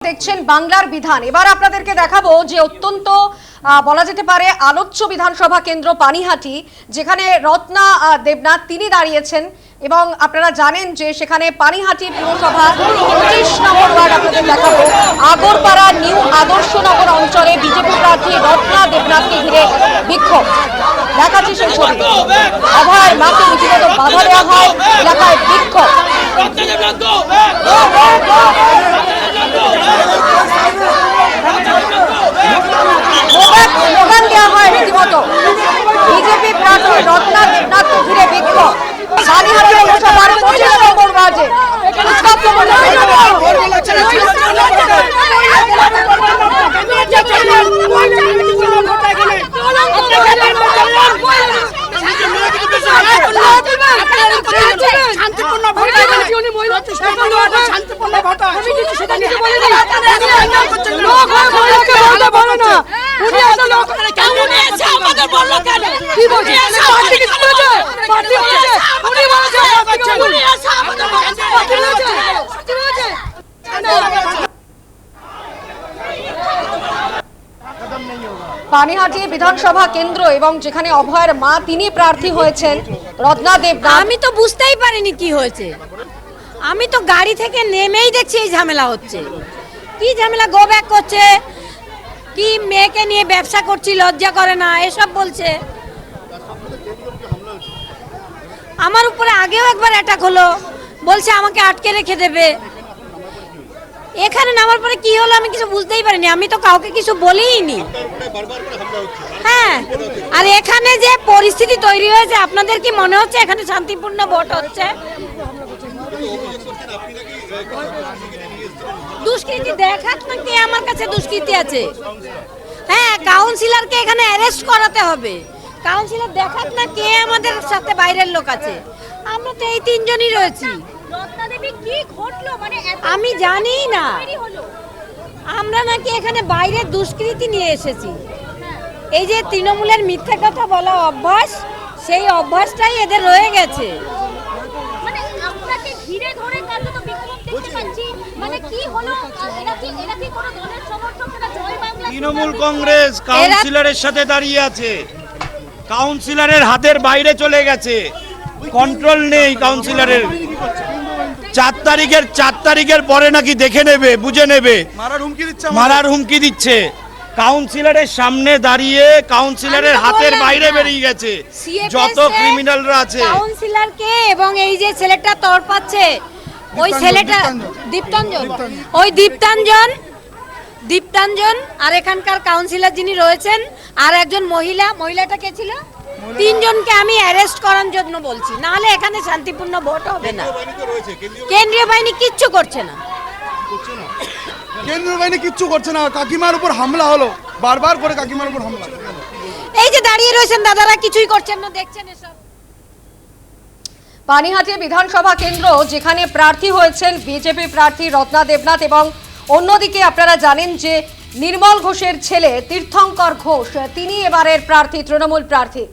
দেখছেন বাংলার বিধান। এবার আপনাদেরকে দেখাবো যে অত্যন্ত বলা যেতে পারে আলোচ্য বিধানসভা কেন্দ্র পানিহাটি, যেখানে রত্না দেবনাথ তিনি দাঁড়িয়েছেন এবং আপনারা জানেন যে সেখানে পানিহাটি পুরসভা 25 নম্বর ওয়ার্ড আপনাদের দেখাবো। আগরপাড়া নিউ আদর্শনগর অঞ্চলে বিজেপি প্রার্থী রত্না দেবনাথকে ঘিরে বিক্ষোভ। দেখাচ্ছি সেই ছবি। অভয়ের মাকে রীতিমতো বাধা দেওয়া হয়, এলাকায় বিক্ষোভ। স্লোগান দেওয়া হয় রীতিমতো। বিজেপি প্রার্থী রত্না দেবনাথকে ঘিরে বিক্ষোভ। পানিহাটি পৌরসভার 25 নম্বর ওয়ার্ডে পানিহাটি বিধানসভা কেন্দ্র এবং যেখানে অভয়ের মা তিনি প্রার্থী হয়েছেন রত্না দেবনাথ। আমি তো বুঝতেই পারিনি কি হয়েছে। আমি তো গাড়ি থেকে নেমেই দেখছি এই ঝামেলা হচ্ছে। কি ঝামেলা, গো ব্যাক করছে, কি মেয়েকে নিয়ে ব্যবসা করছি লজ্জা করে না এসব বলছে। আমার উপরে আগেও একবার অ্যাটাক হলো, বলছে আমাকে আটকে রেখে দেবে। এখানে নামার পরে কি হলো আমি কিছু বুঝতেই পারিনি। আমি তো কাউকে কিছু বলিনি। হ্যাঁ, আর এখানে যে পরিস্থিতি তৈরি হয়েছে, আপনাদের কি মনে হচ্ছে এখানে শান্তিপূর্ণ ভোট হচ্ছে? দুষ্কৃতি দেখাক না, কে আমার কাছে দুষ্কৃতি আছে? হ্যাঁ, কাউন্সিলরকে এখানে অ্যারেস্ট করাতে হবে। কাউন্সিলর দেখাক না কে আমাদের সাথে বাইরের লোক আছে। আমরা তো এই তিনজনই রয়েছি। আমি জানি না, আমরা নাকি এখানে বাইরের দুষ্কৃতি নিয়ে এসেছি। এই যে তৃণমূলের মিথ্যা কথা বলা অভ্যাস, সেই অভ্যাসটাই এদের রয়ে গেছে। তৃণমূল কংগ্রেস কাউন্সিলরের সাথে দাঁড়িয়ে আছে, কাউন্সিলরের হাতের বাইরে চলে গেছে, কন্ট্রোল নেই কাউন্সিলরের। 4 তারিখের পরে নাকি দেখে নেবে, বুঝে নেবে, মারার হুমকি দিচ্ছে। কাউন্সিলরের সামনে দাঁড়িয়ে কাউন্সিলরের হাতের বাইরে বেরিয়ে গেছে যত ক্রিমিনালরা আছে। কাউন্সিলরকে এবং এই যে ছেলেটা তড়পাচ্ছে, ওই ছেলেটা দীপ্তাঞ্জন আর এখানকার কাউন্সিলর যিনি রয়েছেন আর একজন মহিলাটা কে ছিল, তিনজনকে আমি অ্যারেস্ট করার জন্য বলছি, নাহলে এখানে শান্তিপূর্ণ ভোট হবে না। কেন্দ্রীয় বাহিনী কিচ্ছু করছে না। কেন্দ্রীয় বাহিনী কিচ্ছু করছে না। কাকিমার উপর হামলা হলো, বারবার করে কাকিমার উপর হামলা। এই যে দাঁড়িয়ে রয়েছেন দাদারা, কিছুই করছেন না, দেখছেন এসব। পানিহাটি বিধানসভা কেন্দ্র যেখানে প্রার্থী হয়েছেন বিজেপি প্রার্থী রত্না দেবনাথ এবং অন্যদিকে আপনারা জানেন যে নির্মল ঘোষের ছেলে তীর্থঙ্কর ঘোষ তিনি এবারের প্রার্থী, তৃণমূল প্রার্থী।